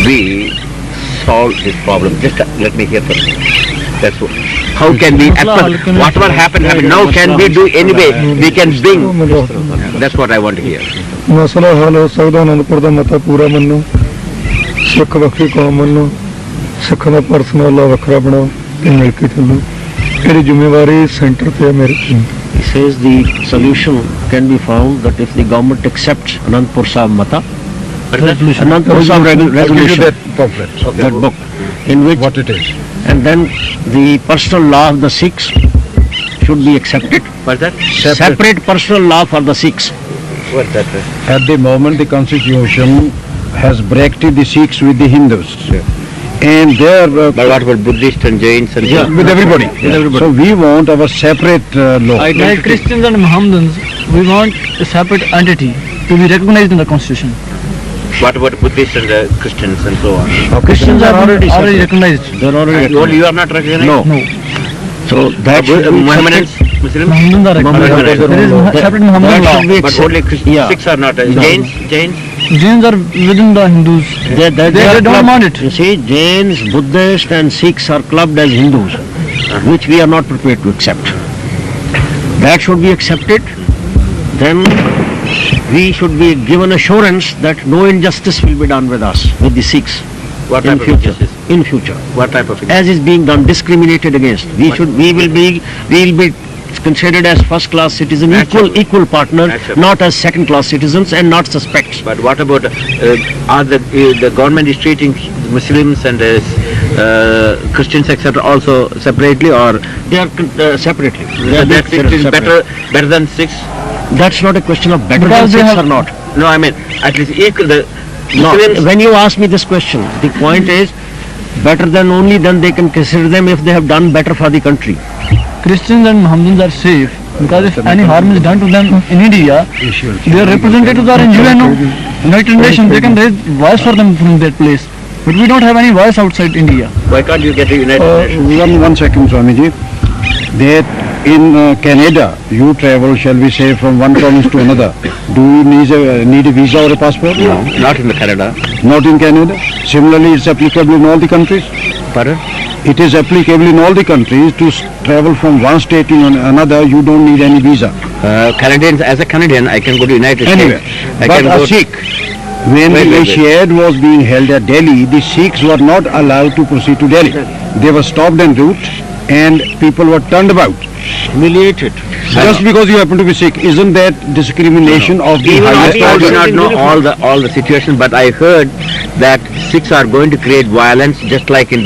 we solve this problem? Just let me hear from you. That's what. How can we, whatever happened, now can we do anyway? We can bring. That's what I want to hear. ਮਸਲਾ ਹੱਲ ਹੋ ਸਕਦਾ ਅਨੰਦਪੁਰ ਦਾ ਮਤਾ ਪੂਰਾ ਮੰਨੋ, ਸਿੱਖ ਵੱਖਰੀ ਕੌਮ ਮੰਨੋ, ਸਿੱਖਾਂ ਦਾ ਪਰਸਨਲ ਲਾ ਵੱਖਰਾ ਬਣਾਓ ਤੇ ਮਿਲ ਕੇ ਚੱਲੋ। ਇਹਦੀ ਜ਼ਿੰਮੇਵਾਰੀ ਸੈਂਟਰ ਤੇ ਹੈ ਮੇਰੇ ਤੇ। He says the solution can be found that if the government accepts Anandpur Sahib Mata, Anandpur Sahib resolution, that book, in which What it is. and then the personal law of the Sikhs should be accepted. What's that? Separate personal law for the Sikhs. What's that? At the moment, the constitution has bracketed the Sikhs with the Hindus, and they are But what about Buddhists and Jains and so on? with everybody. So we want our separate law. Like Christians and Mohammedans, we want a separate entity to be recognized in the constitution. What about Buddhists and Christians and so on? Christians are already recognized. They are already You are not recognized? No. No, So that should be Mohammedans, Muslims? Mohammedans are recognized. There is separate Mohammedan law. But only Sikhs are not. Jains? Jains are within the Hindus. They They don't want it. You see, Jains, Buddhists and Sikhs are clubbed as Hindus, which we are not prepared to accept. That should be accepted. Then we should be given assurance that no injustice will be done with us, with the Sikhs, What in type of future. injustice? In future, What type of as is being done, discriminated against. We will be considered as first-class citizen, equal partner, Accept. not as second-class citizens and not suspects. But what about are the government is treating Muslims and Christians etc. also separately, or They are separately. They are that considered is separate. better than Sikhs? That's not a question of better Because than they Sikhs have- or not. No, I mean at least equal. The No, Muslims. when you ask me this question, the point is better than only then they can consider them if they have done better for the country. Christians and Mohammedans are safe because if any harm is done to them in India, their representatives are in UN, United Nations. They can raise voice for them from that place. But we don't have any voice outside India. Why can't you get a United Nations? One second, Swamiji. That in Canada, you travel, shall we say, from one province to another. Do you need a visa or a passport? No, not in Canada. Not in Canada. Similarly, it's applicable in all the countries. Pardon? It is applicable in all the countries. To travel from one state to another, you don't need any visa. Canadians, as a Canadian, I can go to United Anyway, States. I but can a go. Sikh, when Wait, the wait, wait. Ashad was being held at Delhi, the Sikhs were not allowed to proceed to Delhi. They were stopped en route and people were turned about. Humiliated. Just because you happen to be Sikh, isn't that discrimination of the Even highest I do order? not know all the situation, but I heard that Sikhs are going to create violence, just like in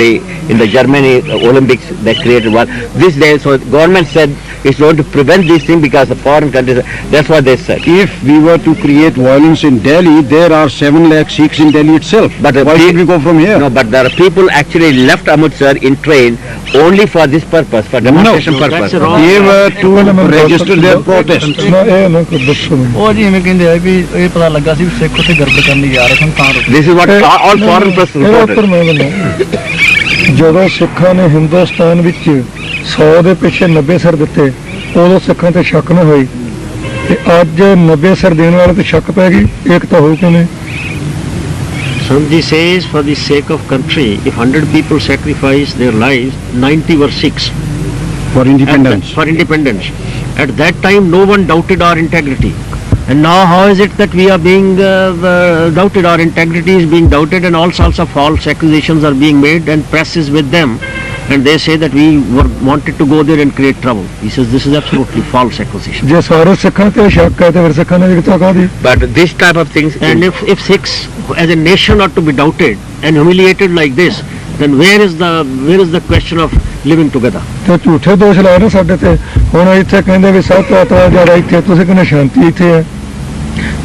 the Germany Olympics they created war. This day, so government said it's going to prevent these things because the foreign countries. That's what they said. If we were to create violence in Delhi, there are 7 lakh Sikhs in Delhi itself. But why should we go from here? No, but there are people actually left Amritsar in train only for this purpose, for demonstration purpose. that's wrong. They were to register their protest. ਨਾ ਇਹ ਨਾ ਕੋਈ ਦੱਸੋ ਮੈਨੂੰ। ਉਹ ਜੀ ਐਵੇਂ ਕਹਿੰਦੇ ਆ ਵੀ ਇਹ ਪਤਾ ਲੱਗਾ ਸੀ ਵੀ ਸਿੱਖ ਉੱਥੇ ਗਰਬ ਕਰਨ ਲਈ ਆ ਰਹੇ ਸਨ ਤਾਂ ਰੁਕੇ। This is what all foreign press ਇਹਦਾ ਉੱਤਰ reported. ਮੈਂ ਦਿੰਦਾ। ਜਦੋਂ ਸਿੱਖਾਂ ਨੇ ਹਿੰਦੁਸਤਾਨ ਵਿੱਚ 100 ਦੇ ਪਿੱਛੇ 90 ਸਿਰ ਦਿੱਤੇ, ਉਦੋਂ ਸਿੱਖਾਂ ਤੇ ਸ਼ੱਕ ਨਾ ਹੋਈ ਤੇ ਅੱਜ 90 ਸਿਰ ਦੇਣ ਵਾਲੇ ਤੇ ਸ਼ੱਕ ਪੈ ਗਈ, ਏਕਤਾ ਹੋਊ ਕਿਵੇਂ? Swamiji says, for the sake of country, if 100 people sacrifice their lives, 90 were Sikhs. For independence. For independence. At that time, no one doubted our integrity. And now, how is it that we are being doubted? Our integrity is being doubted, and all sorts of false accusations are being made, and press is with them. And they say that we wanted to go there and create trouble. He says this is absolutely false accusation. ਜੇ ਸਾਰੇ ਸਿੱਖਾਂ ਤੇ ਸ਼ੱਕ ਹੈ ਤੇ ਫਿਰ ਸਿੱਖਾਂ ਨੇ ਏਕਤਾ ਕਾਹਦੀ? But this type of things. And if Sikhs as a nation are to be doubted and humiliated like this, then where is the question of living together? ਤੇ ਝੂਠੇ ਦੋਸ਼ ਲਾਏ ਨਾ ਸਾਡੇ ਤੇ। ਹੁਣ ਇੱਥੇ ਕਹਿੰਦੇ ਵੀ ਸਭ ਤੋਂ ਜ਼ਿਆਦਾ ਇੱਥੇ, ਤੁਸੀਂ ਕਹਿੰਦੇ ਸ਼ਾਂਤੀ ਇੱਥੇ ਹੈ।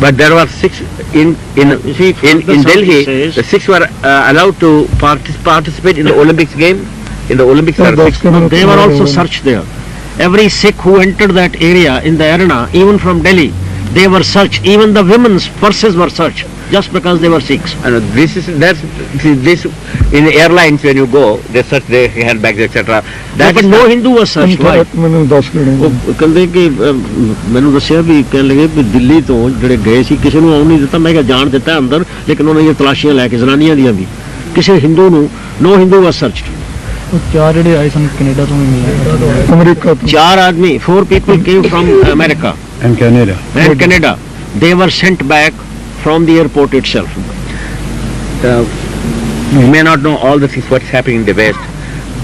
But there were Sikhs in Delhi. says- The Sikhs were allowed to participate in the Olympics game. In the Olympics, there are Sikhs. They were also searched there. Every Sikh who entered that area in the arena, even from Delhi, they were searched. Even the women's purses were searched just because they were Sikhs. And this in airlines when you go, they search their handbags, etc. But no Hindu was searched. Why? ਮੈਨੂੰ ਦੱਸ ਕਿਹੜੇ ਉਹ ਕਹਿੰਦੇ ਕਿ ਮੈਨੂੰ ਦੱਸਿਆ ਵੀ ਕਹਿਣ ਲੱਗੇ ਵੀ ਦਿੱਲੀ ਤੋਂ ਜਿਹੜੇ ਗਏ ਸੀ ਕਿਸੇ ਨੂੰ ਆਉਣ ਨਹੀਂ ਦਿੱਤਾ। ਮੈਂ ਕਿਹਾ ਜਾਣ ਦਿੱਤਾ ਅੰਦਰ, ਲੇਕਿਨ ਉਹਨਾਂ ਦੀਆਂ ਤਲਾਸ਼ੀਆਂ ਲੈ ਕੇ ਜ਼ਨਾਨੀਆਂ ਦੀਆਂ ਵੀ ਕਿਸੇ ਹਿੰਦੂ ਨੂੰ, no Hindu was searched. ਉਹ ਚਾਰ ਜਿਹੜੇ ਆਏ ਸਨ ਕੈਨੇਡਾ ਤੋਂ ਵੀ ਮਿਲੇ, ਅਮਰੀਕਾ ਤੋਂ 4 ਆਦਮੀ, 4 people came from America And Canada. and Canada. They were sent back from the airport itself. You may not know all the things what's happening in the West.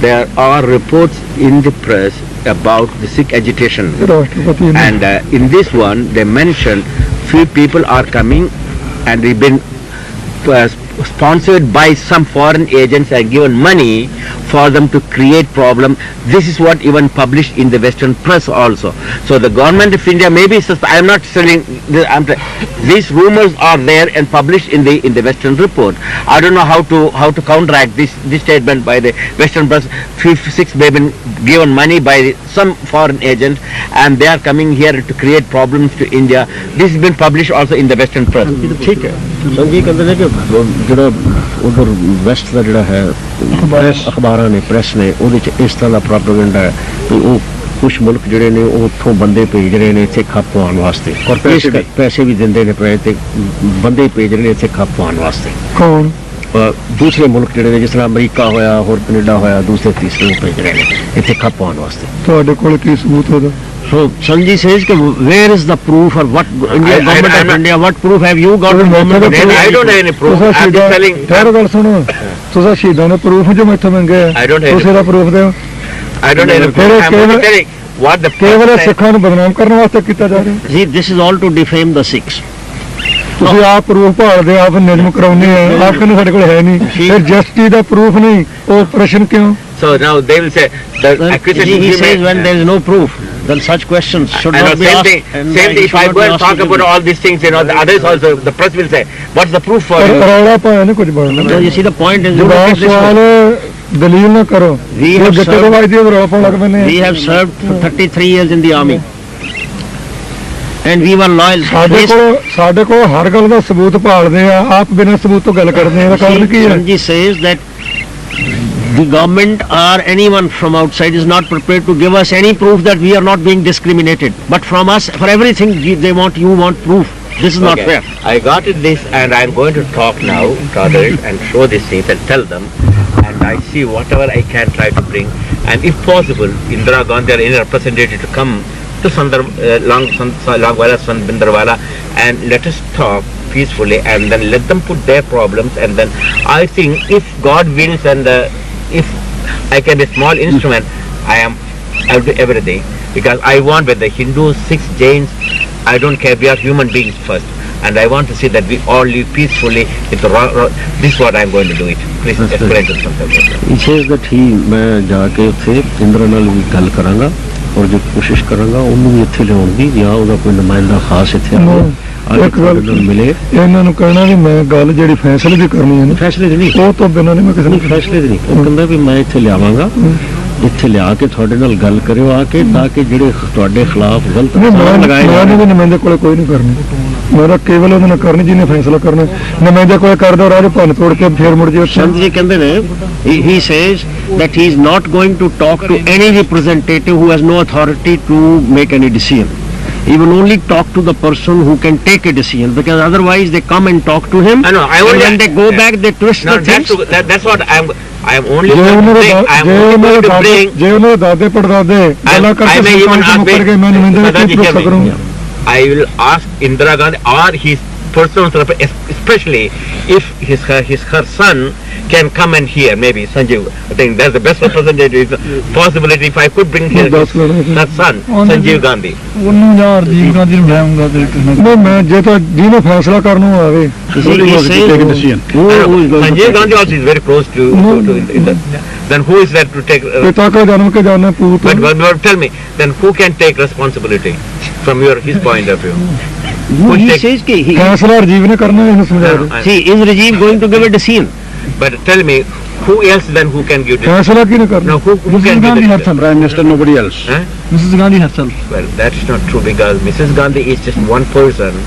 There are reports in the press about the Sikh agitation, ਰਾਸ਼ਟਰਪਤੀ ਨੇ and in this one they mention few people are coming and they've been sponsored by some foreign agents and given money for them to create problem. This is what even published in the Western press also. So the government of India maybe I am not saying these rumors are there and published in the Western report. I don't know how to counteract this statement by the Western press. 6 have been given money by some foreign agent and they are coming here to create problems to India. This has been published also in the Western press. ਠੀਕ ਹੈ ਸੰਜੀ ਕਹਿੰਦੇ ਨੇ ਕਿ ਜਿਹੜਾ ਉਧਰ West ਦਾ ਜਿਹੜਾ ਹੈ ਅਖਬਾਰਾਂ ਨੇ, ਪ੍ਰੈਸ ਨੇ, ਉਹਦੇ ਚ ਇਸ ਤਰ੍ਹਾਂ ਦਾ ਪ੍ਰੋਪੇਗੈਂਡਾ ਹੈ ਕਿ ਉਹ ਕੁਝ ਮੁਲਕ ਜਿਹੜੇ ਨੇ ਉਹ ਉੱਥੋਂ ਬੰਦੇ ਭੇਜ ਰਹੇ ਨੇ ਇੱਥੇ ਖੱਪ ਪਾਉਣ ਵਾਸਤੇ, ਔਰ ਪੈਸੇ ਵੀ ਦਿੰਦੇ ਨੇ ਪਏ ਤੇ ਬੰਦੇ ਭੇਜ ਰਹੇ ਨੇ ਇੱਥੇ ਖੱਪ ਪਾਉਣ ਵਾਸਤੇ। ਕੌਣ? ਦੂਸਰੇ ਮੁਲਕ ਜਿਹੜੇ ਨੇ ਜਿਸ ਤਰ੍ਹਾਂ ਅਮਰੀਕਾ ਹੋਇਆ, ਹੋਰ ਕੈਨੇਡਾ ਹੋਇਆ, ਦੂਸਰੇ ਤੀਸਰੇ ਨੂੰ ਭੇਜ ਰਹੇ ਨੇ ਇੱਥੇ ਖੱਪ ਪਾਉਣ ਵਾਸਤੇ। ਤੁਹਾਡੇ ਕੋਲ ਕੀ ਸਬੂਤ ਉਹਦਾ? So Sanji says, where is the proof, or what government of India, what proof have you got? government of India? I don't have any proof. I'm just telling. ਠਹਿਰ ਗੱਲ ਸੁਣੋ, ਤੁਸੀਂ ਸ਼ਹੀਦਾਂ ਦੇ ਪ੍ਰੂਫ ਜੋ ਮੈਥੋਂ ਮੰਗੇ ਆ, I don't have ਤੁਸੀਂ ਦਾ ਪ੍ਰੂਫ ਦਿਓ। I don't have any proof. I'm only telling what the ਕੇਵਲ press said. ਸਿੱਖਾਂ ਨੂੰ ਬਦਨਾਮ ਕਰਨ ਵਾਸਤੇ ਕੀਤਾ ਜਾ ਰਿਹਾ। See, this is all to defame the Sikhs. ਤੁਸੀਂ ਆਪ ਪ੍ਰੂਫ ਭਾਲਦੇ, ਆਪ ਨਿਯਮ ਕਰਾਉਂਦੇ ਆ, ਆਪ ਕਹਿੰਦੇ ਸਾਡੇ ਕੋਲ ਹੈ ਨਹੀਂ, ਫਿਰ ਜਸਟਿਸ ਦਾ ਪ੍ਰੂਫ ਨਹੀਂ, ਉਹ ਪ੍ਰਸ਼ਨ ਕਿਉਂ? So now they will say the accusation He he says made. when there is no proof, then such questions should I know, not be same asked. thing. and Same you thing. If should I not go be and asked talk to do about it. all these things, the others also, the press will say, what's the proof for you? ਰੌਲਾ ਪਾਇਆ ਨਹੀਂ ਕੁਝ ਬਣਨਾ। So you see the point is, you look ਜਵਾਬ at this ਸਵਾਲ one. ਦਲੀਲ ਨਾ ਕਰੋ, We ਇਹ have ਗੱਟੇ ਦੇ served- ਵਾਜਦੇ ਰੌਲਾ ਪਾਉਣ ਲੱਗ ਪੈਂਦੇ We ਆ। have served for 33 years in the army, and we were loyal. ਸਾਡੇ ਕੋਲ ਹਰ ਗੱਲ ਦਾ ਸਬੂਤ ਭਾਲਦੇ ਆ, ਆਪ ਬਿਨਾਂ ਸਬੂਤ ਤੋਂ ਗੱਲ ਕਰਦੇ ਆ, ਇਹਦਾ ਕਾਰਨ ਕੀ ਹੈ? Sanji says that the government or anyone from outside is not prepared to give us any proof that we are not being discriminated. But from us, for everything, you want proof. This is not Okay. fair. I got it this, and I'm going to talk now to others and show these things and tell them, and I see whatever I can try to bring, and if possible, Indira Gandhi or any representative to come to Langwala, Bindrawala, and let us talk peacefully, and then let them put their problems, and then I think if God wills and if I can be a small instrument, I'll do everything, because I want with the Hindus, Sikhs, Jains, I don't care, we are human beings first, and I want to see that we all live peacefully with the this is what I'm going to do it. Please explain to something. He says that मैं जाके ਉੱਥੇ ਇੰਦਰਾ ਨਾਲ ਵੀ ਗੱਲ ਕਰਾਂਗਾ ਔਰ ਜੋ ਕੋਸ਼ਿਸ਼ ਕਰਾਂਗਾ ਉਹਨੂੰ ਵੀ ਇੱਥੇ ਲਿਆਉਣ ਦੀ, ਜਾਂ ਉਹਦਾ ਕੋਈ ਨੁਮਾਇੰਦਾ ਖਾਸ ਇੱਥੇ ਆਵੇ ਇੱਕ ਗੱਲ ਨਾਲ ਮਿਲੇ। ਇਹਨਾਂ ਨੂੰ ਕਹਿਣਾ ਵੀ ਮੈਂ ਗੱਲ ਜਿਹੜੀ ਫੈਸਲੇ ਦੀ ਕਰਨੀ ਹੈ ਨਾ, ਫੈਸਲੇ ਦੀ ਨਹੀਂ, ਉਹ ਤੋਂ ਬਿਨਾਂ ਨਹੀਂ ਮੈਂ ਕਿਸੇ ਨੂੰ ਫੈਸਲੇ ਦੀ ਨਹੀਂ, ਉਹ ਕਹਿੰਦਾ ਵੀ ਮੈਂ ਇੱਥੇ ਲਿਆਵਾਂਗਾ, ਇੱਥੇ ਲਿਆ ਕੇ ਤੁਹਾਡੇ ਨਾਲ ਗੱਲ ਕਰਿਓ ਆ ਕੇ, ਤਾਂ ਕਿ ਜਿਹੜੇ ਤੁਹਾਡੇ ਖਿਲਾਫ ਗਲਤ ਇਲਜ਼ਾਮ ਲਗਾਏ ਮੈਂ ਨਹੀਂ ਨੁਮਾਇੰਦੇ ਕੋਲੇ ਕੋਈ ਨਹੀਂ ਕਰਨੀ, ਮੇਰਾ ਕੇਵਲ ਉਹਦੇ ਨਾਲ ਕਰਨੀ ਜਿਹਨੇ ਫੈਸਲਾ ਕਰਨਾ। ਨੁਮਾਇੰਦੇ ਕੋਲੇ ਕਰ ਦੋ, ਰਾਜ ਭੰਨ ਤੋੜ ਕੇ ਫੇਰ ਮੁੜ ਜਿਓ। ਸੰਤ ਜੀ ਕਹਿੰਦੇ ਨੇ, he says that he is not going to talk to any representative who has no authority to make any decision. He will only talk to the person who can take a decision, because otherwise they come and talk to him, I know, I and only- when they go back they twist No, the things. that's what I am only ਜੇ going to ਉਹਨਾਂ bring. I am only going to bring. ਜੇ ਉਹਨਾਂ ਦੇ ਦਾਦੇ ਪੜਦਾਦੇ ਗੱਲਾਂ I ਕਰਕੇ may even ਸਰਕਾਰ ask ਨੂੰ ਮੁੱਕਰ ਗਏ, ਮੈਂ ਨੁਮਾਇੰਦੇ ਨੂੰ Pradhan ji, ਕੀ hear ਭਰੋਸਾ me. ਕਰੂੰ? I will ask Indira Gandhi or his personal, especially if her son can come and hear, maybe Sanjeev. I think that's the best representative possibility. If I could bring here that son, Sanjeev Gandhi. ਉਹਨੂੰ ਜਾਂ ਰਾਜੀਵ ਗਾਂਧੀ ਨੂੰ ਬੁਲਾਉਂਗਾ ਤੇ ਨਹੀਂ, ਮੈਂ ਜੇ ਤਾਂ ਜਿਹਨੇ ਫੈਸਲਾ ਕਰਨ ਨੂੰ ਆਵੇ, He says, take a decision. who is going to Sanjeev take Gandhi also is very close to then who is there to take? ਪਿਤਾ ਕਾ ਜਨਮ ਕੇ ਜਾਣੇ ਪੂਤ। But tell me, then who can take responsibility from his point of view? Who he says कि he, ਫੈਸਲਾ ਰਾਜੀਵ ਨੇ ਕਰਨਾ, ਇਹਨੂੰ ਸਮਝਾ ਦਿਓ। see, is Rajiv going to give a decision? But tell me, who else then who can give this? ਫੈਸਲਾ ਕਿਹਨੇ ਕਰਨਾ? No, who can give Gandhi this? herself. Prime Minister, nobody else. Huh? Mrs. Gandhi herself. Well, that's not true, because Mrs. Gandhi is just one person.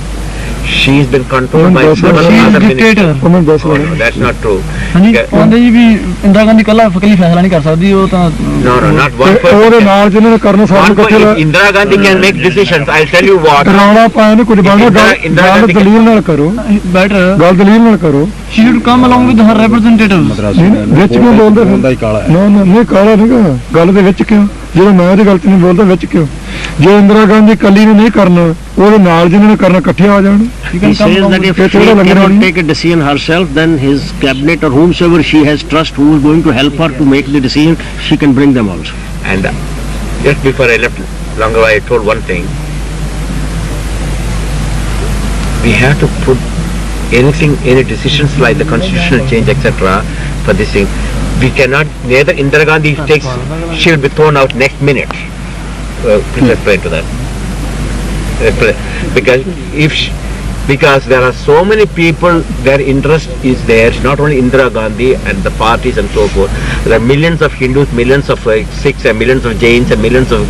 She's been controlled by She several is other dictator. ministers. ਉਹ ਮੈਨੂੰ ਦੱਸ Oh, ਲੈ no, that's not true. ਹਾਂਜੀ Okay. ਕਹਿੰਦੇ ਜੀ ਵੀ ਇੰਦਰਾ ਗਾਂਧੀ ਕੱਲਾ ਫੈਸਲਾ ਨਹੀਂ ਕਰ ਸਕਦੀ, ਉਹ ਤਾਂ No, not one ਤੇ ਉਹਦੇ person. ਨਾਲ ਜਿਹਨਾਂ ਨੇ ਕਰਨਾ ਸਾਨੂੰ One ਇਕੱਠੇ person. If Indira Gandhi can make decisions, I'll tell you what. ਰੌਲਾ ਪਾਇਆ ਨੂੰ ਕੁਝ ਬਣਨਾ Indira ਗੱਲ Gandhi can- ਦਲੀਲ ਨਾਲ ਕਰੋ, ਬੈਟਰ ਗੱਲ ਦਲੀਲ ਨਾਲ ਕਰੋ। she should come along with her representatives. Madrasi ਵਿੱਚ ਕਿਉਂ ਬੋਲਦੇ ਫਿਰ? ਹੁੰਦਾ ਹੀ ਕਾਲਾ ਹੈ। ਨਾ ਨਹੀਂ ਕਾਲਾ ਨਹੀਂਗਾ, ਗੱਲ ਦੇ ਵਿੱਚ ਕਿਉਂ? ਜਦੋਂ ਮੈਂ ਉਹਦੀ ਗਲਤੀ ਨਹੀਂ ਬੋਲਦਾ ਵਿੱਚ ਕਿਉਂ? ਜੇ ਇੰਦਰਾ ਗਾਂਧੀ ਕੱਲੀ ਨੇ ਨਹੀਂ ਕਰਨਾ, ਉਹਦੇ ਨਾਲ ਜਿਹਨਾਂ ਨੇ ਕਰਨਾ ਇਕੱਠੇ ਆ ਜਾਣ। She He can come says along that with if Ye she thoda lagna cannot nahi. take a decision herself, then his cabinet or whomsoever she has trust who is going to help her to make the decision, she can bring them also. And just before I left Langarwa, I told one thing. We have to put anything, any decisions like the constitutional change, etc. for this thing. We cannot, neither Indira Gandhi takes, she will be thrown out next minute. Please explain to that. Because if she, because there are so many people, their interest is there, not only Indira Gandhi and the parties and so forth. There are millions of Hindus, millions of Sikhs, and millions of Jains, and millions of,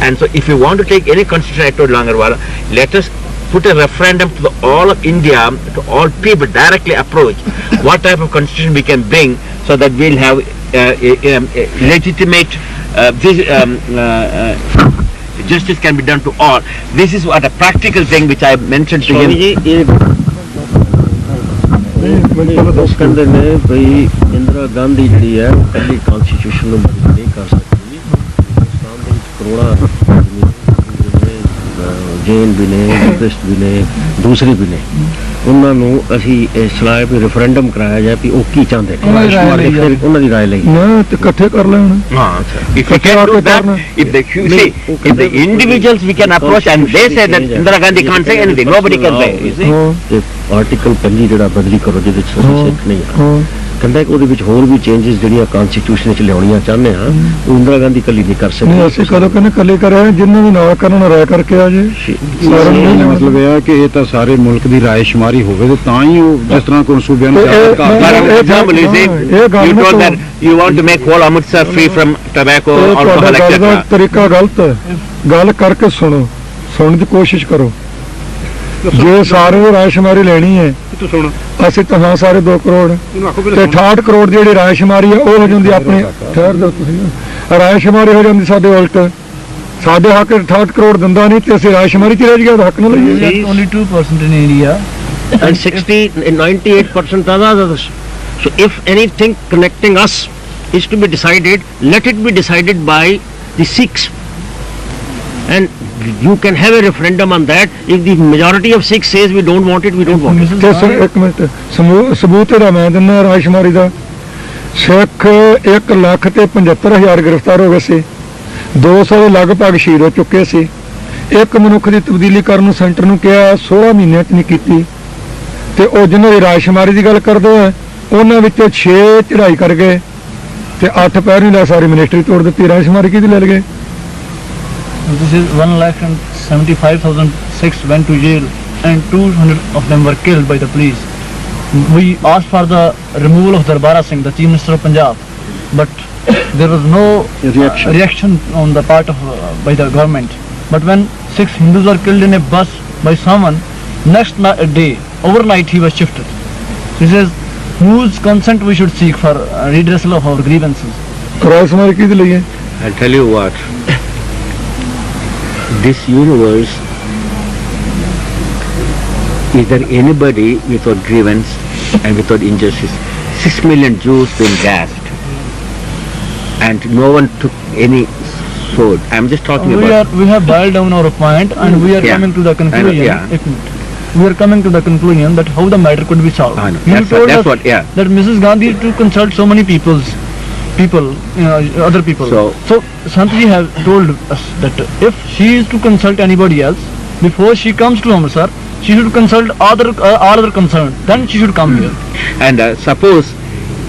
and so if you want to take any constitution, I told Langarwala, let us put a referendum to all of India, to all people, directly approach what type of constitution we can bring, so that we'll have a legitimate justice can be done to all. This is what a practical thing which I mentioned to Swami him. ji, ਉਹ ਕਹਿੰਦੇ ਨੇ ਭਈ ਇੰਦਰਾ ਗਾਂਧੀ ਜਿਹੜੀ ਹੈ ਉਹ ਪਹਿਲੀ constitution ਨੂੰ modify ਨਹੀਂ ਕਰ ਸਕਦੀ। ਹਿੰਦੁਸਤਾਨ ਦੇ ਵਿੱਚ ਕਰੋੜਾਂ ਆਦਮੀ ਨੇ, ਜੈਨ ਵੀ ਨੇ, ਬੁੱਧਿਸਟ ਵੀ ਨੇ, ਦੂਸਰੇ ਵੀ ਨੇ, ਉਹਨਾਂ ਨੂੰ ਅਸੀਂ ਇਹ ਸਲਾਹ ਵੀ ਰੈਫਰੈਂਡਮ ਕਰਾਇਆ ਜਾਏ ਵੀ ਉਹ ਕੀ ਚਾਹੁੰਦੇ ਨੇ, ਉਹਨਾਂ ਦੀ ਰਾਏ ਲਈ ਫਿਰ ਉਹਨਾਂ ਦੀ ਰਾਏ ਲਈ। ਨਾ ਤੇ ਇਕੱਠੇ ਕਰ ਲੈਣ। If we can do that, if the individuals we can approach, and they say that Indira Gandhi can't say anything, nobody can say. You see? ਹਾਂ ਆਰਟੀਕਲ 5 ਜਿਹੜਾ ਬਦਲੀ ਕਰੋ ਜਿਹਦੇ ਵਿੱਚ ਅਸੀਂ ਸਿੱਖ ਨਹੀਂ ਆ, ਹਾਂ ਕਹਿੰਦਾ ਕਿ ਉਹਦੇ ਵਿੱਚ ਹੋਰ ਵੀ ਚੇਂਜਸ ਜਿਹੜੀਆਂ ਕਨਸਟੀਟਿਊਸ਼ਨ ਵਿੱਚ ਲਿਆਉਣੀਆਂ ਚਾਹੁੰਦੇ ਆ ਉਹ ਇੰਦਰਾ ਗਾਂਧੀ ਕੱਲੀ ਨਹੀਂ ਕਰ ਨਹੀਂ ਅਸੀਂ ਸਕਦੀ। ਕਦੋਂ ਕਹਿੰਦੇ ਇਕੱਲੇ ਕਰਿਆ, ਜਿੰਨਾਂ ਵੀ ਨਾਲ ਕਰਨ ਨਾਲ ਰਾਇ ਕਰਕੇ ਆ ਜੇ। ਇਹਦਾ ਮਤਲਬ ਇਹ ਹੈ ਕਿ ਇਹ ਤਾਂ ਸਾਰੇ ਮੁਲਕ ਦੀ ਰਾਏਸ਼ੁਮਾਰੀ ਹੋਵੇ ਤੇ ਤਾਂ ਹੀ ਉਹ ਜਿਸ ਤਰ੍ਹਾਂ ਕੋਈ ਸੂਬਿਆਂ ਨੂੰ ਇਹ- ਜ਼ਿਆਦਾ For ਇਹ- example, you see, ਇਹ ਗੱਲ you ਨਾ told ਕਰੋ। that you want to make whole Amritsar free from tobacco, ਇਹ ਤੁਹਾਡਾ alcohol, ਗੱਲ ਦਾ etc. ਤਰੀਕਾ ਗਲਤ ਹੈ। ਗੱਲ ਕਰਕੇ ਸੁਣੋ, ਸੁਣਨ ਦੀ ਕੋਸ਼ਿਸ਼ ਕਰੋ। ਜੇ ਸਾਰੇ ਰਾਇਸ਼ੁਮਾਰੀ ਲੈਣੀ ਹੈ, ਅਸੀਂ ਤਾਂ ਹਾਂ ਸਾਰੇ 2 ਕਰੋੜ ਤੇ 68 ਕਰੋੜ ਦੀ ਜਿਹੜੀ ਰਾਇਸ਼ੁਮਾਰੀ ਹੈ ਉਹ ਹੋ ਜਾਂਦੀ ਆਪਣੀ। ਠਹਿਰ ਦਿਓ ਤੁਸੀਂ, ਰਾਇਸ਼ੁਮਾਰੀ ਹੋ ਜਾਂਦੀ ਸਾਡੇ ਉਲਟ। ਸਾਡੇ ਹੱਕ 68 ਕਰੋੜ ਦਿੰਦਾ ਨਹੀਂ ਤੇ ਅਸੀਂ ਰਾਇਸ਼ੁਮਾਰੀ ਚ ਰਹਿ ਗਿਆ, ਉਹਦਾ ਹੱਕ ਨਾ ਲਈਏ। We are only 2% in India. And 98% others. So if anything connecting us is to be decided, let it be decided by the Sikhs. And you can have a referendum on that. If the majority of Sikhs says we don't want it, we don't want it. ਤੇ ਇੱਕ minute ਸਬੂਤ ਇਹਦਾ ਮੈਂ ਦਿੰਦਾ ਰਾਇਸ਼ੁਮਾਰੀ ਦਾ। ਸਿੱਖ 1,75,000 ਗ੍ਰਿਫਤਾਰ ਹੋ ਗਏ ਸੀ, 200 ਦੇ ਲਗਭਗ ਸ਼ਹੀਦ ਹੋ ਚੁੱਕੇ ਸੀ। ਇੱਕ ਮਨੁੱਖ ਦੀ ਤਬਦੀਲੀ ਕਰਨ ਨੂੰ ਸੈਂਟਰ ਨੂੰ ਕਿਹਾ, 16 ਮਹੀਨਿਆਂ 'ਚ ਨਹੀਂ ਕੀਤੀ। ਤੇ ਉਹ ਜਿਹਨਾਂ ਦੀ ਰਾਇਸ਼ੁਮਾਰੀ ਦੀ ਗੱਲ ਕਰਦੇ ਆ, ਉਹਨਾਂ ਵਿੱਚੋਂ 6 ਚੜ੍ਹਾਈ ਕਰ ਗਏ ਤੇ 8 ਪੈਰ ਨਹੀਂ ਲੈ, ਸਾਰੀ ਮਿਨਿਸਟਰੀ ਤੋੜ ਦਿੱਤੀ। ਰਾਇਸ਼ੁਮਾਰੀ ਕਿਹਦੀ ਲੈ ਲਗੇ? This is 1,75,000 Sikhs went to jail and 200 of them were killed by the police. We asked for the removal of Darbara Singh, the Chief Minister of Punjab, but there was no reaction on the part of by the government. But when 6 Hindus were killed in a bus by someone, next day, overnight he was shifted. He says, whose consent we should seek for redressal of our grievances? ਰਾਇਸ਼ੁਮਾਰੀ ਕਿਹਦੀ ਲਈ ਹੈ? I'll tell you what. This universe, is there anybody without grievance and without injustice? 6 million Jews been gassed, and no one took any sword. I'm just talking about. We have boiled down our point and we are Yeah. coming to the conclusion. yeah. We are coming to the conclusion that how the matter could be solved. I know. You That's told us what, yeah. that Mrs. Gandhi to consult so many people, other people. So Santji have told us that if she is to consult anybody else, before she comes to Amritsar, she should consult all other concerned. Then she should come here. And suppose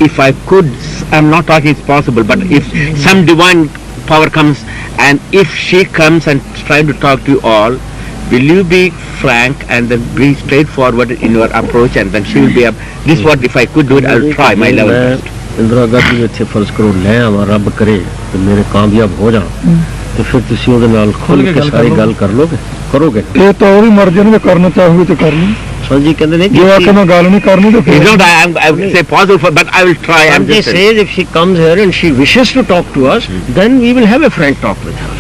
if I could, I'm not talking it's possible, but if some divine power comes, and if she comes and tries to talk to you all, will you be frank and then be straightforward in your approach, and then she will be this what if I could do it, I'll try my level best. Indira Gandhi ਨੂੰ ਇੱਥੇ ਫਰਜ਼ ਕਰੋ ਲੈ ਆਵਾਂ, ਰੱਬ ਕਰੇ ਤੇ ਮੇਰੇ ਕਾਮਯਾਬ ਹੋ ਜਾਣ, ਤੇ ਫਿਰ ਤੁਸੀਂ ਉਹਦੇ ਨਾਲ ਖੁੱਲ ਕੇ ਸਾਰੀ ਗੱਲ ਕਰ ਲੋਗੇ, ਕਰੋਗੇ? ਇਹ ਤਾਂ ਉਹਦੀ ਮਰਜ਼ੀ ਨੂੰ ਕਰਨਾ ਚਾਹੋਗੇ ਤੇ ਕਰ ਲਓ। Sanjay ਕਹਿੰਦੇ ਨੇ ਜੋ ਆਕੇ ਮੈਂ ਗੱਲ ਨਹੀਂ ਕਰਨੀ ਤੇ It's ਫਿਰ not I would say possible, but I will try. I'm Sanjay just says if she comes here and she wishes to talk to us, then we will have a frank talk with her.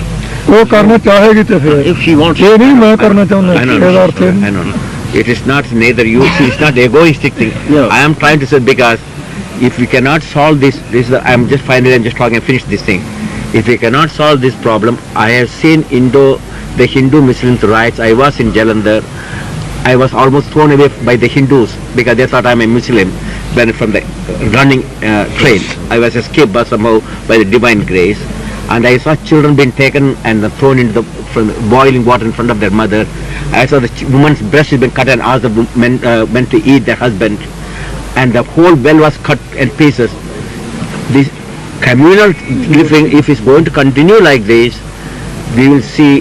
ਉਹ ਕਰਨਾ ਚਾਹੇਗੀ ਤੇ ਫਿਰ If she wants ਇਹ ਨਹੀਂ ਮੈਂ ਕਰਨਾ ਚਾਹੁੰਦਾ I know. ਇਹਦਾ ਅਰਥ ਇਹ I know. It is not neither you. See, it's not egoistic thing. Yeah. I am trying to say because if we cannot solve this, I'm just finally I'm just talking and finish this thing. If we cannot solve this problem, I have seen the Hindu Muslims riots. I was in Jalandhar. I was almost thrown away by the Hindus because they thought I'm a Muslim. When from the running train, I was escaped by somehow by the divine grace, and I saw children being taken and thrown into from boiling water in front of their mother. I saw the woman's breast has been cut and asked the men to eat their husband, and the whole well was cut in pieces. This communal living, if it's going to continue like this, we will see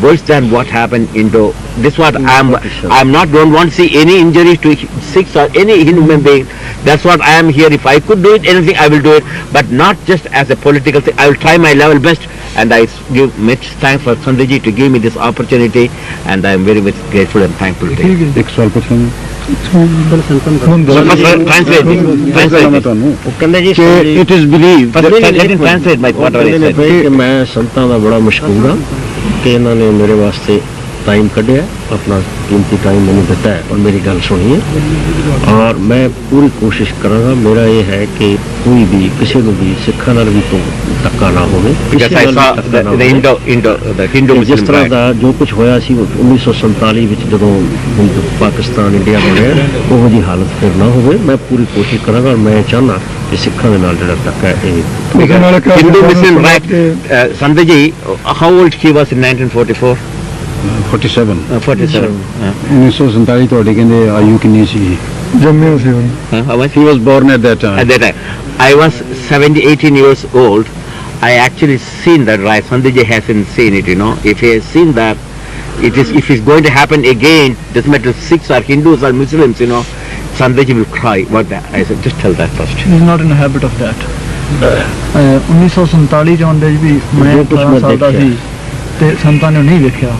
worse than what happened in the. This what I'm not don't want to see any injury to Sikhs or any human being. That's what I am here. If I could do it, anything I will do it, but not just as a political thing. I will try my level best, and I give much thanks for Sanjay to give me this opportunity, and I am very much grateful and thankful to him. ਇੱਕ ਸਵਾਲ ਪੁੱਛਾਂਗੇ ਹੁੰਦਾ So first, translate this. Translate this. ਤੁਹਾਨੂੰ ਉਹ ਕਹਿੰਦੇ ਜੀ ਕਿ it is believed First, that let him translate my whatever he said. ਕਿ ਮੈਂ ਸੰਤਾਂ ਦਾ ਬੜਾ ਮਸ਼ਕੂਰ ਹਾਂ ਕਿ ਇਹਨਾਂ ਨੇ ਮੇਰੇ ਵਾਸਤੇ ਟਾਈਮ ਕੱਢਿਆ, ਆਪਣਾ ਕੀਮਤੀ ਟਾਈਮ ਮੈਨੂੰ ਦਿੱਤਾ ਹੈ ਔਰ ਮੇਰੀ ਗੱਲ ਸੁਣੀ ਹੈ ਔਰ ਮੈਂ ਪੂਰੀ ਕੋਸ਼ਿਸ਼ ਕਰਾਂਗਾ। ਮੇਰਾ ਇਹ ਹੈ ਕਿ ਕੋਈ ਵੀ ਕਿਸੇ ਨੂੰ ਵੀ ਸਿੱਖਾਂ ਨਾਲ ਵੀ ਤੋਂ ਧੱਕਾ ਨਾ ਹੋਵੇ, Because I saw the Hindu ਜਿਸ Muslim ਤਰ੍ਹਾਂ riot. ਦਾ ਜੋ ਕੁਝ ਹੋਇਆ ਸੀ 1947 ਵਿੱਚ ਜਦੋਂ ਪਾਕਿਸਤਾਨ ਇੰਡੀਆ ਬਣਿਆ, ਉਹੋ ਜਿਹੀ ਹਾਲਤ ਫਿਰ ਨਾ ਹੋਵੇ। ਮੈਂ ਪੂਰੀ ਕੋਸ਼ਿਸ਼ ਕਰਾਂਗਾ ਔਰ ਮੈਂ ਚਾਹੁੰਦਾ ਕਿ ਸਿੱਖਾਂ ਦੇ ਨਾਲ ਜਿਹੜਾ ਧੱਕਾ ਹੈ ਇਹ ਉਹਦੇ ਨਾਲ ਕਿਆ Hindu Muslim ਹੋਣਾ riot. ਕਿ Sanjay ji, how old he was in 1944? 47 47. 1947 ਤੁਹਾਡੇ ਕਹਿੰਦੇ ਆਯੂ ਕਿੰਨੀ ਸੀ? ਜੰਮਿਆ ਸੀ ਉਹ How much? He was born at that time. At that time, I was 18 years old. I actually seen that riot. Sanjay ji hasn't seen it, you know. If he has seen that, if it's going to happen again, doesn't matter Sikhs or Hindus or Muslims, you know, Sanjay ji will cry. What that? I said, just tell that first. He is not in the habit of that. 1947 ਚ ਆਉਂਦੇ ਵੀ ਮੈਂ 18 ਸਾਲ ਦਾ ਸੀ ਤੇ ਸੰਤਾਂ ਨੇ ਨਹੀਂ ਵੇਖਿਆ।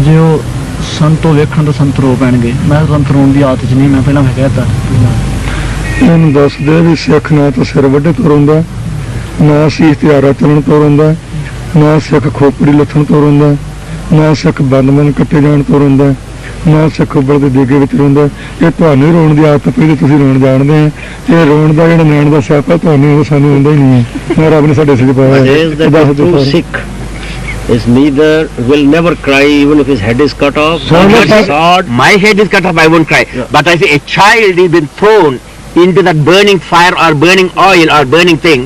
ਜੇ ਉਹ ਸੰਤੋਂ ਵੇਖਣ ਤਾਂ ਸੰਤ ਰੋ ਪੈਣਗੇ। ਮੈਂ ਸੰਤ ਰੋਣ ਦੀ ਆਦਤ 'ਚ ਨਹੀਂ, ਮੈਂ ਪਹਿਲਾਂ ਮੈਂ ਕਹਿਤਾ ਇਹਨੂੰ ਦੱਸਦੇ ਵੀ ਸਿੱਖ ਨਾ ਤਾਂ ਸਿਰ ਵੱਢੇ ਤੋਂ ਰੋਂਦਾ, ਨਾ ਸੀ ਹਥਿਆਰਾਂ ਚੱਲਣ ਤੋਂ ਰੋਂਦਾ, ਨਾ ਸਿੱਖ ਖੋਪੜੀ ਲੱਥਣ ਤੋਂ ਰੋਂਦਾ, ਨਾ ਸਿੱਖ ਬੰਦਮਨ ਕੱਟੇ ਜਾਣ ਤੋਂ ਰੋਂਦਾ, ਨਾ ਸਿੱਖ ਉੱਬਲ ਦੇ ਦੇਗੇ ਵਿੱਚ ਰੋਂਦਾ। ਇਹ ਤੁਹਾਨੂੰ ਰੋਣ ਦੀ ਆਦਤ ਪਈ ਤੇ ਤੁਸੀਂ ਰੋਣ ਜਾਣਦੇ ਆ। ਇਹ ਰੋਣ ਦਾ ਜਿਹੜਾ ਨੈਣ ਦਾ ਸਿਆਪਾ ਤੁਹਾਨੂੰ ਸਾਨੂੰ ਆਉਂਦਾ ਹੀ ਨਹੀਂ ਹੈ। ਮੈਂ ਰੱਬ ਨੇ ਸਾਡੇ ਸਿਰ ਪਾਇਆ says that the true Sikh is will never cry even if his head is cut off. My head is cut off, I won't cry. Yeah. But I say a child is been thrown into that burning fire or burning oil or burning thing,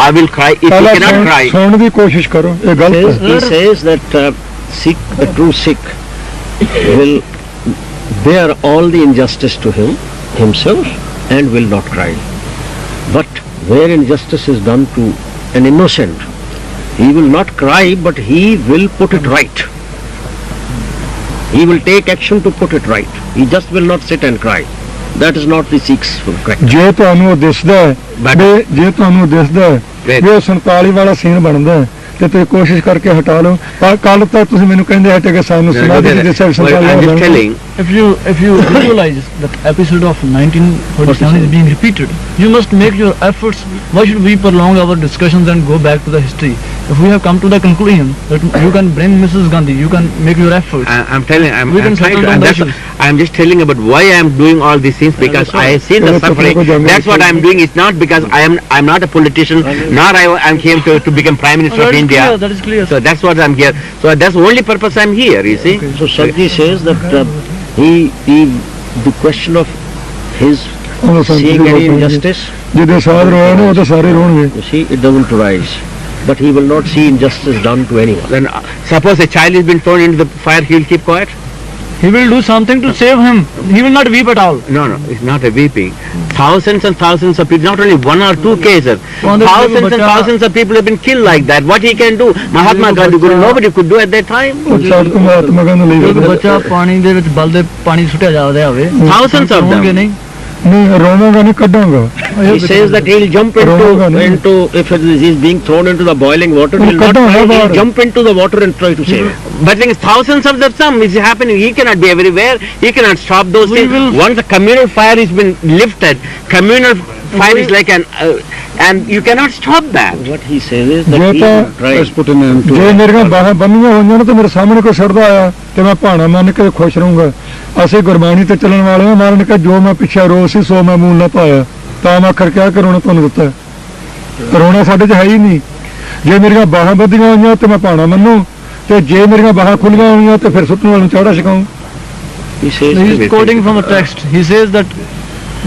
I will cry. If you cannot cry, ਸੁਣਨ ਦੀ ਕੋਸ਼ਿਸ਼ ਕਰੋ, ਇਹ ਗਲਤ ਹੈ। He says that Sikh, the true Sikh, will bear all the injustice to himself and will not cry. But where injustice is done to an innocent, he will not cry, but he will put it right. He will take action to put it right. He just will not sit and cry. That is not the Sikh's character. ਜੇ ਤੁਹਾਨੂੰ ਉਹ ਦਿਸਦਾ ਹੈ ਵੀ ਜੇ ਤੁਹਾਨੂੰ ਦਿਸਦਾ ਹੈ ਵੀ ਉਹ 47 ਵਾਲਾ ਸੀਨ ਬਣਦਾ ਹੈ ਤੇ ਤੁਸੀਂ ਕੋਸ਼ਿਸ਼ ਕਰਕੇ ਹਟਾ ਲਓ। ਪਰ ਕੱਲ ਤਾਂ ਤੁਸੀਂ ਮੈਨੂੰ ਕਹਿੰਦੇ ਹਟੇ ਕਿ ਸਾਨੂੰ ਸੁਣਾ ਦੇ ਜਿਸ well, I'm just telling. if you visualize that episode of 1947 is being repeated, you must make your efforts. Why should we prolong our discussions and go back to the history? If we have come to the conclusion that you can bring Mrs. Gandhi, you can make your efforts. I'm telling. We I'm can trying settle to. down And the that's, issues. I'm just telling about why I'm doing all these things because I have seen the suffering. That's what I'm doing. It's not because I'm not a politician, nor I'm here to become Prime Minister of That is India. clear, that is clear. So that's what I'm here. So that's the only purpose I'm here. You see. So Sadhji says that the question of his seeing any injustice, ਜਿਹਦੇ ਸਾਧ ਰੋਣ ਉਹ ਤਾਂ ਸਾਰੇ ਰੋਣਗੇ। you see, it doesn't arise. But he will not see injustice done to anyone. Then suppose a child has been thrown into the fire, he will keep quiet. He will do something to save him. He will not weep at all. No, it's not a weeping. Thousands and thousands of people, not only one or two cases, thousands and thousands of people have been killed like that. What he can do? Mahatma Gandhi, nobody could do at that time. ਉਹ ਸਾਧ ਮਹਾਤਮਾ ਗਾਂਧੀ ਲਈ ਇੱਕ ਬੱਚਾ ਪਾਣੀ ਦੇ ਵਿੱਚ ਬਲਦੇ ਪਾਣੀ ਸੁੱਟਿਆ ਜਾਂਦਾ ਹੋਵੇ, Thousands of them. ਹੋਣਗੇ ਨਹੀਂ। ਨਹੀਂ ਰੋਵਾਂਗਾ ਨਹੀਂ ਕੱਢਾਂਗਾ He says that he'll jump Romaga, no? into if he is being thrown into the boiling water, No, he'll not kadda try, hai he'll baar. jump into the water and try to save it. But things thousands of them is happening. He cannot be everywhere. He cannot stop those We things. will- Once the communal fire has been lifted, communal fire is like an and you cannot stop that. What he says is that ਜੇ he ਤਾਂ will try. Let's put an end to ਜੇ it. ਮੇਰੀਆਂ ਬਾਹਾਂ ਬੰਨੀਆਂ ਹੋਈਆਂ ਨੇ ਤੇ ਮੇਰੇ ਸਾਹਮਣੇ ਕੋਈ ਸੜਦਾ ਆਇਆ ਤੇ ਮੈਂ ਭਾਣਾ ਮੰਨ ਕੇ ਖੁਸ਼ ਰਹੂੰਗਾ। ਅਸੀਂ ਗੁਰਬਾਣੀ ਤੇ ਚੱਲਣ ਵਾਲੇ ਹਾਂ। ਮਹਾਰਾਜ ਨੇ ਕਿਹਾ ਜੋ ਮੈਂ ਪਿੱਛੇ ਰੋ ਸੀ ਸੋ ਮੈਂ ਮੂੰਹ ਨਾ ਪਾਇਆ। ਤਾਂ ਮੈਂ ਆਖਰ ਕਿਆ ਕਰੋਣਾ ਤੁਹਾਨੂੰ ਦਿੱਤਾ। ਰੋਣਾ ਸਾਡੇ 'ਚ ਹੈ ਹੀ ਨਹੀਂ। ਜੇ ਮੇਰੀਆਂ ਬਾਹਾਂ ਬੱਧੀਆਂ ਹੋਈਆਂ ਤੇ ਮੈਂ ਭਾਣਾ ਮੰਨੂ ਤੇ ਜੇ ਮੇਰੀਆਂ ਬਾਹਾਂ ਖੁੱਲੀਆਂ ਹੋਈਆਂ ਤੇ ਫਿਰ ਸੁੱਟਣ ਵਾਲੇ ਨੂੰ ਚਾੜਾ ਛਕਾਉਂ। He says He is quoting from a text. He says that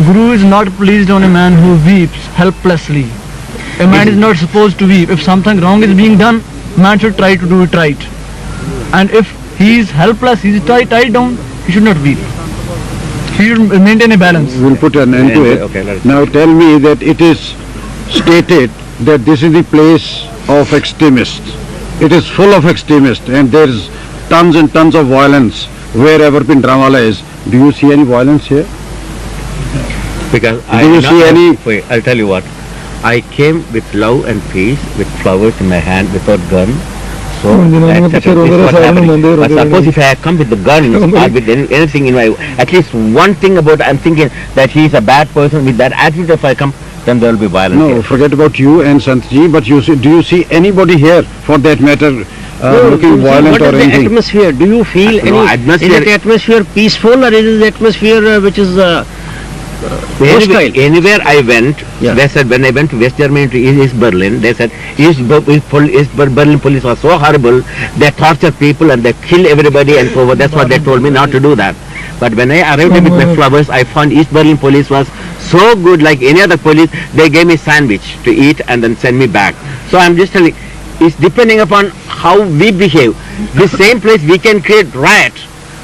Guru is not pleased on a man who weeps helplessly. A man is not supposed to weep. If something wrong is being done, man should try to do it right. And if he is helpless, he is tied down, he should not weep. He should maintain a balance. We'll put an end to it. Okay, let's- Now tell me that it is stated that this is the place of extremists. It is full of extremists and there's tons and tons of violence wherever Pindramala is. Do you see any violence here? Because Do you see any- Wait, I'll tell you what. I came with love and peace, with flowers in my hand, without gun. So ਹੁਣ ਜਨਾਨੀਆਂ that's ਪਿੱਛੇ this ਰੋਂਦੇ is ਰਹੇ, what ਸਾਰਿਆਂ ਨੂੰ happening. ਮੰਨਦੇ But ਰੋਂਦੇ suppose if I had come with the gun or with anything in my, at least one thing about, I'm thinking that he is a bad person. With that attitude, if I come, then there will be violence. No, here. forget about you and Santji, but you see, do you see anybody here for that matter looking violent what or is the anything? atmosphere? Do you feel No, any atmosphere- is it atmosphere peaceful or is it atmosphere which is hostile? Anywhere I went, Yeah. they said when I went to West Germany to East Berlin, they said East Berlin police was so horrible. They torture people and they kill everybody and so on. That's what they told me not to do that. But when I arrived with my flowers, I found East Berlin police was so good, like any other police. They gave me sandwich to eat and then send me back. So I'm just telling, it's depending upon how we behave. This same place we can create riot,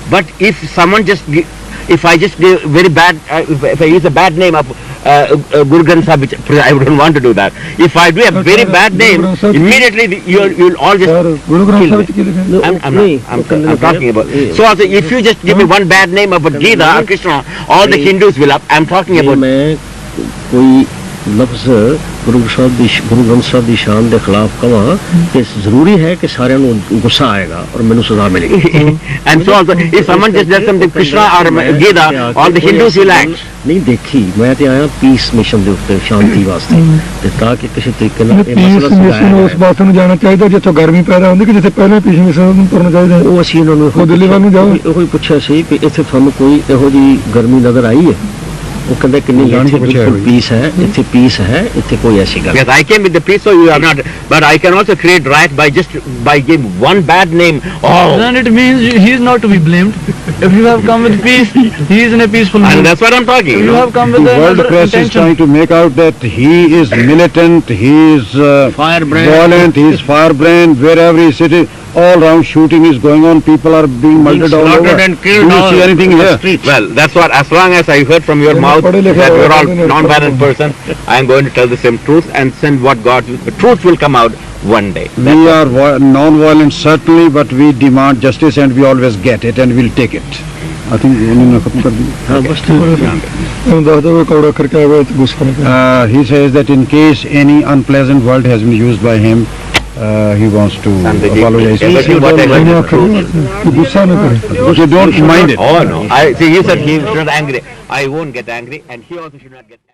but if someone if I just give very bad, if I use a bad name of Guru Granth Sahib, which I wouldn't want to do that. If I do a very bad name, Guru Granth Sahib- immediately you'll all just Sri Guru Granth kill Sahib me. ਵਿੱਚ ਕੀ ਲਿਖਿਆ? No, I'm nahi, I'm talking about. So also, if you just give me one bad name of a Gita or Krishna, all the Hindus will up. I'm talking ਜੇ about. ਮੈਂ ਕੋਈ ਲਫ਼ਜ਼ ਗੁਰੂ ਗ੍ਰੰਥ ਸਾਹਿਬ ਦੀ ਸ਼ਾਨ ਦੇ ਖਿਲਾਫ ਕਵਾਂ ਤੇ ਜ਼ਰੂਰੀ ਹੈ ਕਿ ਸਾਰਿਆਂ ਨੂੰ ਗੁੱਸਾ ਆਏਗਾ ਔਰ ਮੈਨੂੰ ਸਜ਼ਾ ਮਿਲੇਗੀ। And so also, if someone just does something Krishna or Gita, all the Hindus will act. ਨਹੀਂ ਦੇਖੀ ਮੈਂ ਤੇ ਆਇਆ ਪੀਸ ਮਿਸ਼ਨ ਦੇ ਉੱਤੇ ਸ਼ਾਂਤੀ ਵਾਸਤੇ ਤੇ ਤਾਂ ਕਿ ਕਿਸੇ ਤਰੀਕੇ ਨਾਲ ਇਹ ਪੀਸ ਮਸਲਾ ਮਿਸ਼ਨ ਉਸ ਸੁਲਝਾਇਆ ਪਾਸੇ ਨੂੰ ਜਾਣਾ ਚਾਹੀਦਾ ਜਿੱਥੋਂ ਗਰਮੀ ਪੈਦਾ ਹੁੰਦੀ ਕਿ ਜਿੱਥੇ ਪਹਿਲਾਂ ਪੀਸ ਮਿਸ਼ਨ ਨੂੰ ਤੁਰਨਾ ਚਾਹੀਦਾ। ਉਹ ਅਸੀਂ ਉਹਨਾਂ ਨੂੰ ਉਹ ਦਿੱਲੀ ਵੱਲ ਨੂੰ ਜਾਓ। ਉਹੋ ਹੀ ਪੁੱਛਿਆ ਸੀ ਕਿ ਇੱਥੇ ਤੁਹਾਨੂੰ ਕੋਈ ਇਹੋ ਜਿਹੀ ਗਰਮੀ ਨਜ਼ਰ ਆਈ ਹੈ? ਉਹ ਕਹਿੰਦਾ ਕਿ ਨਹੀਂ ਜਾਣ ਕੇ ਇੱਥੇ ਪੁੱਛਿਆ ਬਿਲਕੁਲ ਹੋਈ। ਪੀਸ ਹੈ, ਇੱਥੇ ਪੀਸ ਹੈ, ਇੱਥੇ ਕੋਈ ਐਸੀ ਗੱਲ Yes, I came with the peace, so you are not. But I can also create riot by giving one bad name. Oh, Then it means he is not to be blamed. If you have come with peace, he is in a peaceful and mood. that's what I'm talking. If You you know? have come with The world another press is intention. trying to make out that he is militant, he is Firebrand. violent, he is firebrand, wherever he is sitting, all round shooting is going on, people are being murdered all over. slaughtered and killed Do you all see anything in the here? streets. Well, that's what. As long as I heard from your Yeah, mouth पढ़े लिखे that हो, you're all पढ़े लिखे non-violent हो। person, I am going to tell the same truth and send what God. The truth will come out one day. We are non-violent certainly, but we demand justice and we always get it and we'll take it. I think उन्होंने खत्म कर दी। ਹਾਂ ਬਸ ਇਹਨੂੰ ਦੱਸ ਦਿਓ ਕੌੜਾ ਕਰਕੇ ਆਇਆ ਤੇ ਗੁੱਸਾ ਨਹੀਂ ਕਰਨਾ। He says that in case any unpleasant word has been used by him, he wants to Sandhiji, apologize. everything what I heard ਇਹਨੂੰ is ਆਖਰ true. ਤੂੰ ਗੁੱਸਾ ਨਾ ਕਰੇ। You don't mind it. Oh no! I see. You said he is not angry. I won't get angry, and he also should not get.